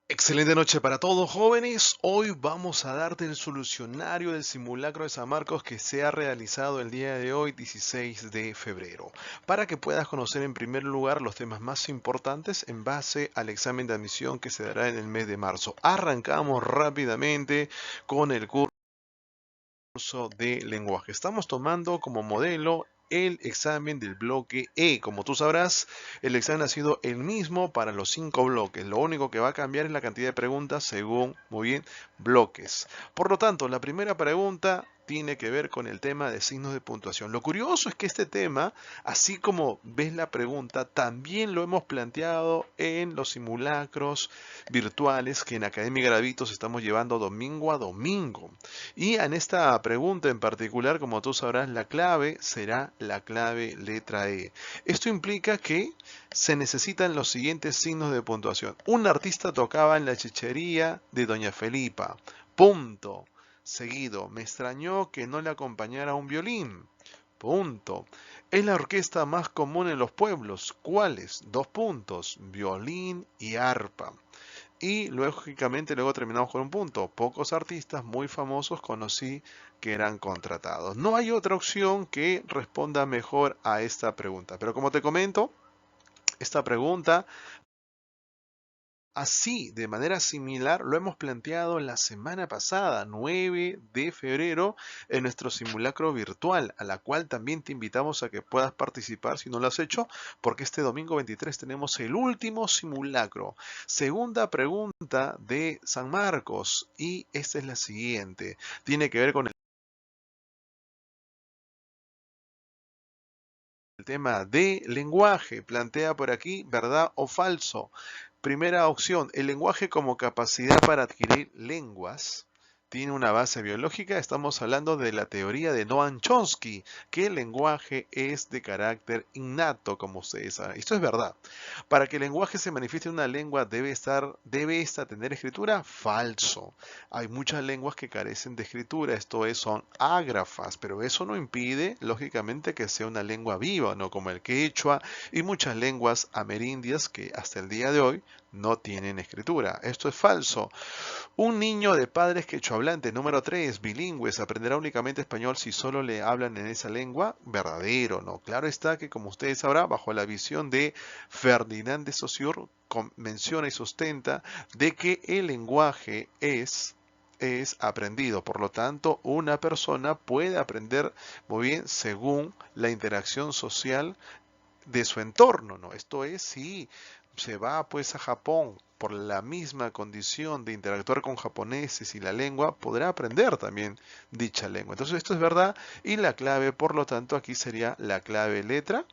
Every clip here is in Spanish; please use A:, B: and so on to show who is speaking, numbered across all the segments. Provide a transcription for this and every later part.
A: Excelente noche para todos, jóvenes. Hoy vamos a darte el solucionario del simulacro de San Marcos que se ha realizado el día de hoy, 16 de febrero, para que puedas conocer en primer lugar los temas más importantes en base al examen de admisión que se dará en el mes de marzo. Arrancamos rápidamente con el curso de lenguaje. Estamos tomando como modelo el examen del bloque E. Como tú sabrás, el examen ha sido el mismo para los 5 bloques. Lo único que va a cambiar es la cantidad de preguntas según, muy bien, bloques. Por lo tanto, la primera pregunta tiene que ver con el tema de signos de puntuación. Lo curioso es que este tema, así como ves la pregunta, también lo hemos planteado en los simulacros virtuales que en Academia Gravitos estamos llevando domingo a domingo. Y en esta pregunta en particular, como tú sabrás, la clave será la clave letra E. Esto implica que se necesitan los siguientes signos de puntuación. Un artista tocaba en la chichería de Doña Felipa. Punto. Seguido, me extrañó que no le acompañara un violín. Punto. Es la orquesta más común en los pueblos. ¿Cuáles? Dos puntos. Violín y arpa. Y lógicamente luego terminamos con un punto. Pocos artistas muy famosos conocí que eran contratados. No hay otra opción que responda mejor a esta pregunta. Pero como te comento, esta pregunta así, de manera similar, lo hemos planteado la semana pasada, 9 de febrero, en nuestro simulacro virtual, a la cual también te invitamos a que puedas participar si no lo has hecho, porque este domingo 23 tenemos el último simulacro. Segunda pregunta de San Marcos, y esta es la siguiente. Tiene que ver con el tema de lenguaje. Plantea por aquí, ¿verdad o falso? Primera opción, el lenguaje como capacidad para adquirir lenguas tiene una base biológica. Estamos hablando de la teoría de Noam Chomsky, que el lenguaje es de carácter innato, como ustedes saben. Esto es verdad. Para que el lenguaje se manifieste en una lengua, debe esta tener escritura. Falso. Hay muchas lenguas que carecen de escritura, esto es, son ágrafas, pero eso no impide, lógicamente, que sea una lengua viva, no como el quechua y muchas lenguas amerindias que hasta el día de hoy no tienen escritura. Esto es falso. Un niño de padres quechohablantes, número 3, bilingües, aprenderá únicamente español si solo le hablan en esa lengua. Verdadero, ¿no? Claro está que, como ustedes sabrán, bajo la visión de Ferdinand de Saussure, menciona y sustenta de que el lenguaje es aprendido. Por lo tanto, una persona puede aprender muy bien según la interacción social de su entorno, ¿no? Esto es, si se va pues a Japón por la misma condición de interactuar con japoneses y la lengua, podrá aprender también dicha lengua. Entonces esto es verdad y la clave, por lo tanto, aquí sería la clave letra,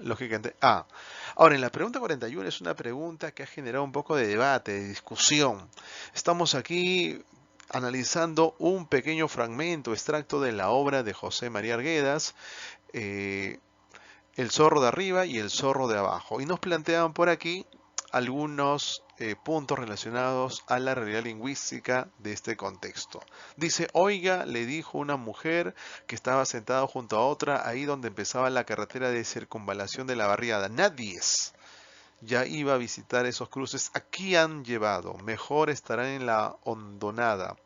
A: lógicamente A. Ahora, en la pregunta 41 es una pregunta que ha generado un poco de debate, de discusión. Estamos aquí analizando un pequeño fragmento, extracto de la obra de José María Arguedas, eh, el zorro de arriba y el zorro de abajo. Y nos planteaban por aquí algunos puntos relacionados a la realidad lingüística de este contexto. Dice, oiga, le dijo una mujer que estaba sentada junto a otra ahí donde empezaba la carretera de circunvalación de la barriada. Nadie ya iba a visitar esos cruces. Aquí han llevado. Mejor estarán en la hondonada.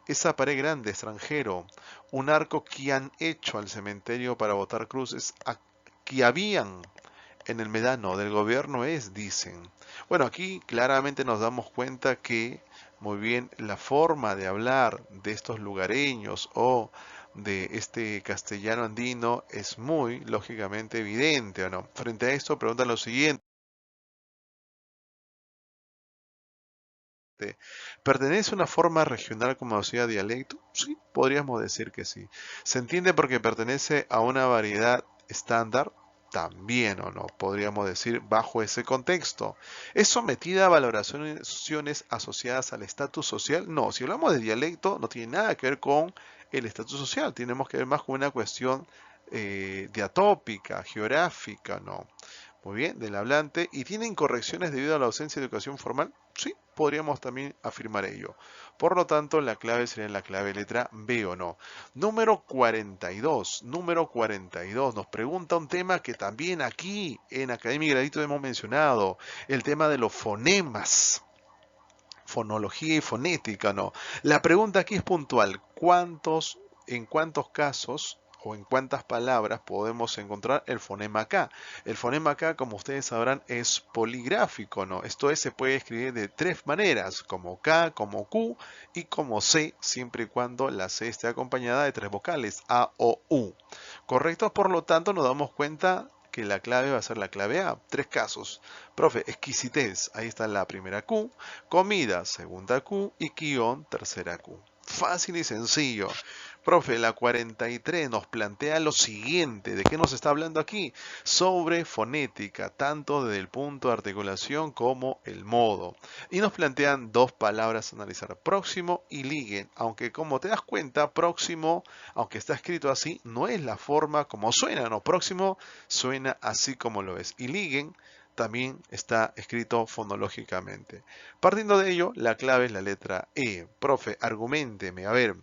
A: Esa pared grande, extranjero. Un arco que han hecho al cementerio para botar cruces. Aquí habían en el medano del gobierno es, dicen. Bueno, aquí claramente nos damos cuenta que, muy bien, la forma de hablar de estos lugareños o de este castellano andino es muy, lógicamente, evidente, ¿o no? Frente a esto, preguntan lo siguiente. ¿Pertenece a una forma regional como sea dialecto? Sí, podríamos decir que sí. ¿Se entiende porque pertenece a una variedad estándar? También o no, podríamos decir bajo ese contexto. ¿Es sometida a valoraciones asociadas al estatus social? No, si hablamos de dialecto no tiene nada que ver con el estatus social, tenemos que ver más con una cuestión diatópica, geográfica, ¿no? Muy bien, del hablante. ¿Y tienen correcciones debido a la ausencia de educación formal? Sí, podríamos también afirmar ello. Por lo tanto, la clave sería la clave letra B o no. Número 42. Número 42. Nos pregunta un tema que también aquí en Academia Gradito hemos mencionado. El tema de los fonemas. fonología y fonética, ¿no? La pregunta aquí es puntual. En cuántos casos o en cuántas palabras podemos encontrar el fonema K? El fonema K, como ustedes sabrán, es poligráfico, ¿no? Esto es, se puede escribir de tres maneras, como K, como Q y como C, siempre y cuando la C esté acompañada de tres vocales, A, O, U. ¿Correcto? Por lo tanto, nos damos cuenta que la clave va a ser la clave A. Tres casos. Profe, exquisitez, ahí está la primera Q. Comida, segunda Q. Y guión, tercera Q. Fácil y sencillo. Profe, la 43 nos plantea lo siguiente. ¿De qué nos está hablando aquí? Sobre fonética, tanto desde el punto de articulación como el modo. Y nos plantean dos palabras a analizar, próximo y liguen. Aunque como te das cuenta, próximo, aunque está escrito así, no es la forma como suena, no, próximo suena así como lo es. Y liguen también está escrito fonológicamente. Partiendo de ello, la clave es la letra E. Profe, argumenteme, a ver.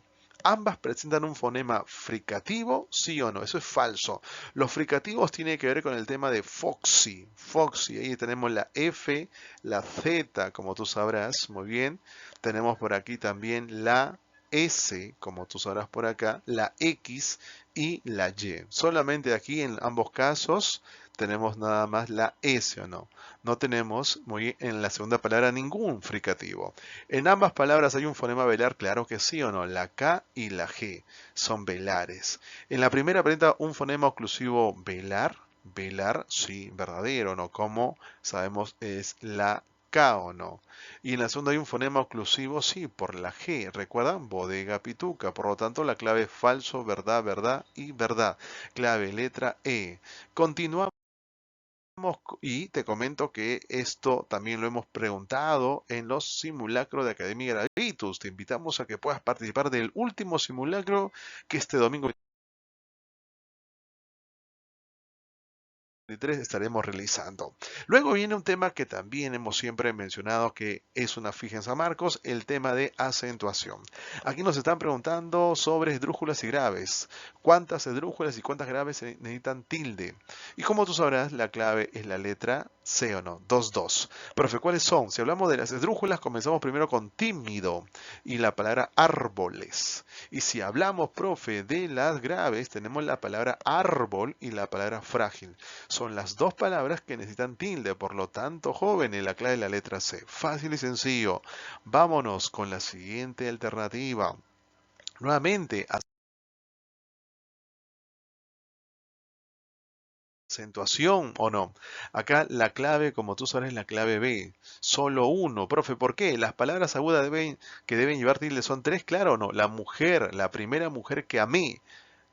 A: ¿Ambas presentan un fonema fricativo? ¿Sí o no? Eso es falso. Los fricativos tienen que ver con el tema de Foxy. Foxy, ahí tenemos la F, la Z, como tú sabrás, muy bien. Tenemos por aquí también la S, como tú sabrás por acá, la X y la Y. Solamente aquí en ambos casos tenemos nada más la S o no. No tenemos muy en la segunda palabra ningún fricativo. En ambas palabras hay un fonema velar, claro que sí o no. La K y la G son velares. En la primera presenta un fonema oclusivo velar. Velar, sí, verdadero, ¿no? Como sabemos es la K o no. Y en la segunda hay un fonema oclusivo, sí, por la G. ¿Recuerdan? Bodega, pituca. Por lo tanto, la clave es falso, verdad, verdad y verdad. Clave, letra E. Continuamos. Y te comento que esto también lo hemos preguntado en los simulacros de Academia Gratuitos. Te invitamos a que puedas participar del último simulacro que este domingo 23 estaremos realizando. Luego viene un tema que también hemos siempre mencionado que es una fija en San Marcos, el tema de acentuación. Aquí nos están preguntando sobre esdrújulas y graves. ¿Cuántas esdrújulas y cuántas graves se necesitan tilde? Y como tú sabrás, la clave es la letra C o no, 2-2. Profe, ¿cuáles son? Si hablamos de las esdrújulas, comenzamos primero con tímido y la palabra árboles. Y si hablamos, profe, de las graves, tenemos la palabra árbol y la palabra frágil. Son las dos palabras que necesitan tilde, por lo tanto, jóvenes, la clave es la letra C. Fácil y sencillo. Vámonos con la siguiente alternativa. Nuevamente, acentuación o no. Acá la clave, como tú sabes, es la clave B. Solo uno. Profe, ¿por qué? Las palabras agudas que deben llevar tilde son tres, claro o no. La mujer, la primera mujer que amé,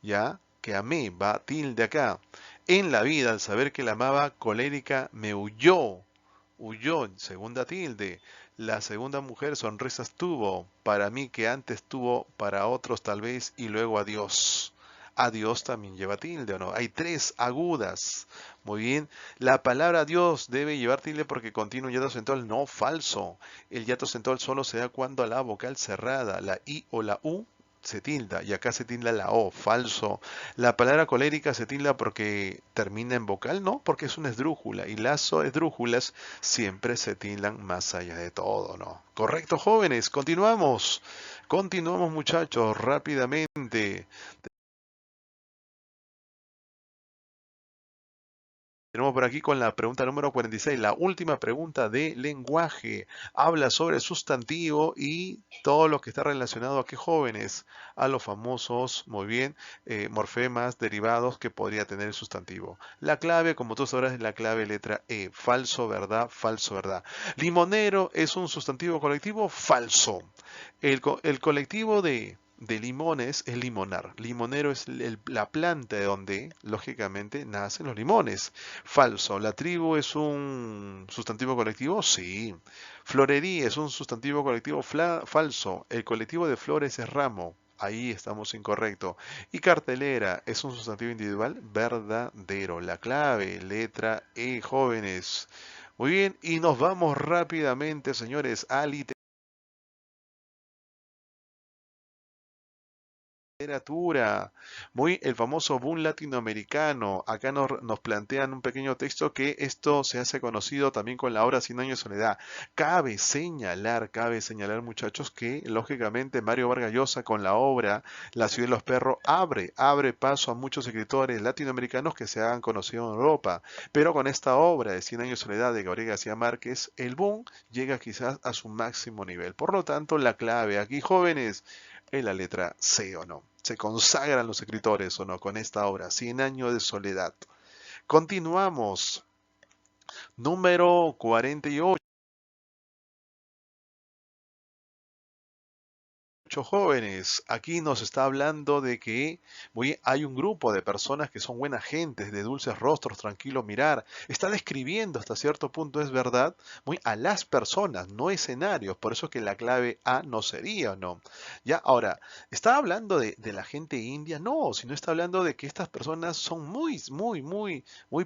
A: ¿ya? Que amé, va tilde acá. En la vida, al saber que la amaba, colérica, me huyó. Huyó, segunda tilde. La segunda mujer sonrisas tuvo, para mí que antes tuvo, para otros tal vez, y luego adiós. Adiós también lleva tilde, ¿o no? Hay tres agudas. Muy bien. La palabra Dios debe llevar tilde porque contiene un hiato acentual. No, falso. El hiato acentual solo se da cuando la vocal cerrada, la I o la U, se tilda. Y acá se tilda la O. Falso. La palabra colérica se tilda porque termina en vocal, no, porque es una esdrújula. Y las esdrújulas siempre se tildan más allá de todo, ¿no? Correcto, jóvenes. Continuamos. Continuamos, muchachos, rápidamente. Tenemos por aquí con la pregunta número 46, la última pregunta de lenguaje. Habla sobre sustantivo y todo lo que está relacionado a qué jóvenes, a los famosos, muy bien, morfemas, derivados que podría tener el sustantivo. La clave, como tú sabrás, es la clave letra E. Falso, verdad, falso, verdad. Limonero es un sustantivo colectivo, falso. El colectivo de limones es limonar. Limonero es la planta de donde, lógicamente, nacen los limones. Falso. ¿La tribu es un sustantivo colectivo? Sí. Florería es un sustantivo colectivo falso. El colectivo de flores es ramo. Ahí estamos incorrecto. Y cartelera es un sustantivo individual verdadero. La clave, letra E, jóvenes. Muy bien, y nos vamos rápidamente, señores, al literatura, muy el famoso boom latinoamericano. Acá nos plantean un pequeño texto que esto se hace conocido también con la obra Cien años de soledad. Cabe señalar muchachos que lógicamente Mario Vargas Llosa con la obra La ciudad de los perros abre paso a muchos escritores latinoamericanos que se hagan conocidos en Europa. Pero con esta obra de Cien años de soledad de Gabriel García Márquez, el boom llega quizás a su máximo nivel. Por lo tanto, la clave aquí, jóvenes, es la letra C o no. Se consagran los escritores o no con esta obra, Cien años de soledad. Continuamos. Número 48. Jóvenes, aquí nos está hablando de que hay un grupo de personas que son buenas gentes, de dulces rostros, tranquilo mirar. Está describiendo hasta cierto punto, es verdad, muy a las personas, no escenarios. Por eso que la clave A no sería o no. Ya, ahora, ¿está hablando de la gente india? No, sino está hablando de que estas personas son muy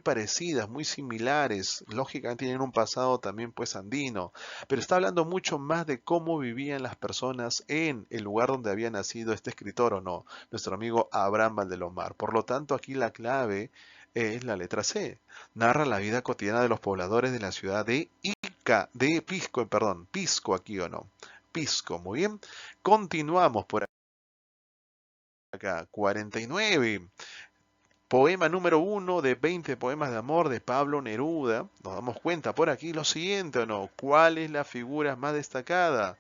A: parecidas, muy similares. Lógicamente tienen un pasado también pues andino, pero está hablando mucho más de cómo vivían las personas en el lugar donde había nacido este escritor o no, nuestro amigo Abraham Valdelomar. Por lo tanto, aquí la clave es la letra C. Narra la vida cotidiana de los pobladores de la ciudad de Pisco, perdón, Pisco aquí o no. Pisco, muy bien. Continuamos por acá. 49. Poema número 1 de 20 poemas de amor de Pablo Neruda. Nos damos cuenta por aquí lo siguiente o no. ¿Cuál es la figura más destacada?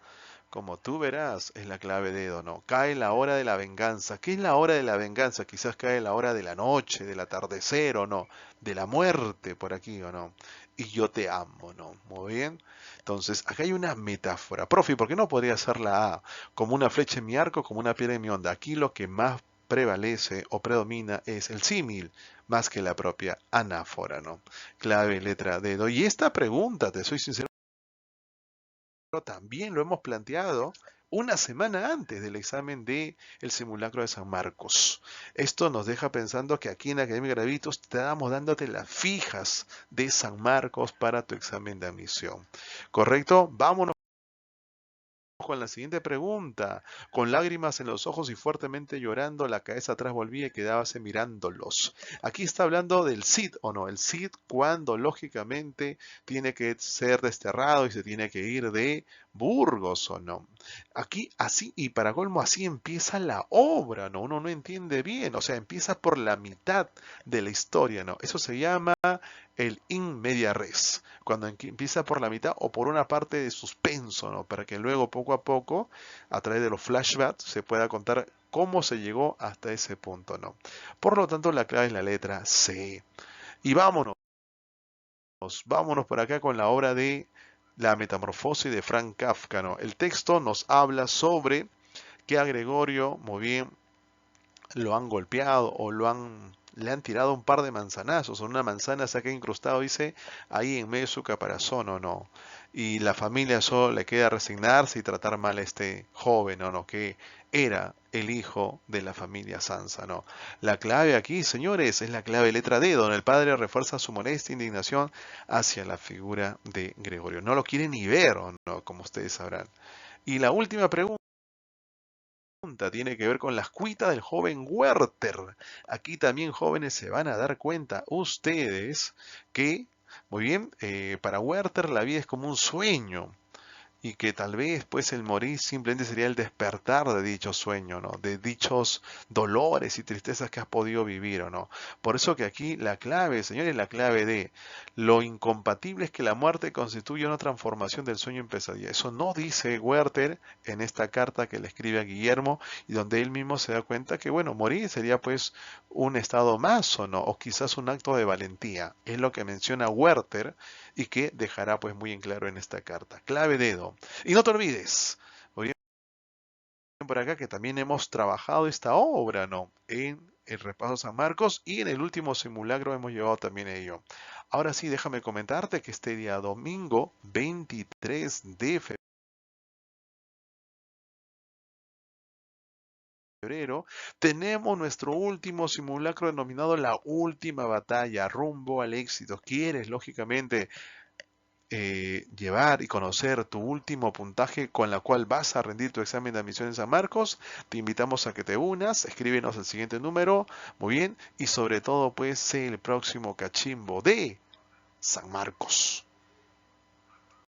A: Como tú verás, es la clave de Edo, ¿no? Cae la hora de la venganza. ¿Qué es la hora de la venganza? Quizás cae la hora de la noche, del atardecer o no, de la muerte por aquí o no. Y yo te amo, ¿no? Muy bien. Entonces, acá hay una metáfora. Profe, ¿por qué no podría ser la A? Como una flecha en mi arco, como una piedra en mi onda. Aquí lo que más prevalece o predomina es el símil más que la propia anáfora, ¿no? Clave, letra, dedo. Y esta pregunta, te soy sincero, también lo hemos planteado una semana antes del examen de el simulacro de San Marcos. Esto nos deja pensando que aquí en Academia Gravitos te estamos dándote las fijas de San Marcos para tu examen de admisión. ¿Correcto? Vámonos con la siguiente pregunta. Con lágrimas en los ojos y fuertemente llorando, la cabeza atrás volvía y quedábase mirándolos. Aquí está hablando del Cid, ¿o no? El Cid cuando lógicamente tiene que ser desterrado y se tiene que ir de Burgos, ¿o no? Aquí así, y para colmo, así empieza la obra, ¿no? Uno no entiende bien, o sea, empieza por la mitad de la historia, ¿no? Eso se llama el in media res, cuando empieza por la mitad o por una parte de suspenso, ¿no? Para que luego poco a poco, a través de los flashbacks, se pueda contar cómo se llegó hasta ese punto, ¿no? Por lo tanto, la clave es la letra C. Y vámonos por acá con la obra de La Metamorfosis de Frank Kafka, ¿no? El texto nos habla sobre que a Gregorio, muy bien, lo han golpeado o le han tirado un par de manzanazos, o una manzana se ha quedado incrustado, dice, ahí en medio de su caparazón o no. Y la familia solo le queda resignarse y tratar mal a este joven o no, que era el hijo de la familia Sansa, ¿no? La clave aquí, señores, es la clave letra D, donde el padre refuerza su molesta indignación hacia la figura de Gregorio. No lo quiere ni ver, ¿o no? Como ustedes sabrán. Y la última pregunta tiene que ver con las cuitas del joven Werther. Aquí también, jóvenes, se van a dar cuenta ustedes que, muy bien, para Werther la vida es como un sueño y que tal vez pues el morir simplemente sería el despertar de dicho sueño, ¿no? De dichos dolores y tristezas que has podido vivir, ¿o no? Por eso que aquí la clave, señores, la clave de lo incompatible es que la muerte constituye una transformación del sueño en pesadilla. Eso no dice Werther en esta carta que le escribe a Guillermo y donde él mismo se da cuenta que, bueno, morir sería pues un estado más, ¿o no? O quizás un acto de valentía. Es lo que menciona Werther y que dejará pues muy en claro en esta carta. Clave dedo. Y no te olvides, muy bien por acá que también hemos trabajado esta obra, ¿no? En el repaso San Marcos y en el último simulacro hemos llevado también ello. Ahora sí, déjame comentarte que este día domingo 23 de febrero tenemos nuestro último simulacro denominado la última batalla rumbo al éxito. ¿Quieres, lógicamente, llevar y conocer tu último puntaje con la cual vas a rendir tu examen de admisión en San Marcos, te invitamos a que te unas, escríbenos el siguiente número, muy bien, y sobre todo pues sé el próximo cachimbo de San Marcos.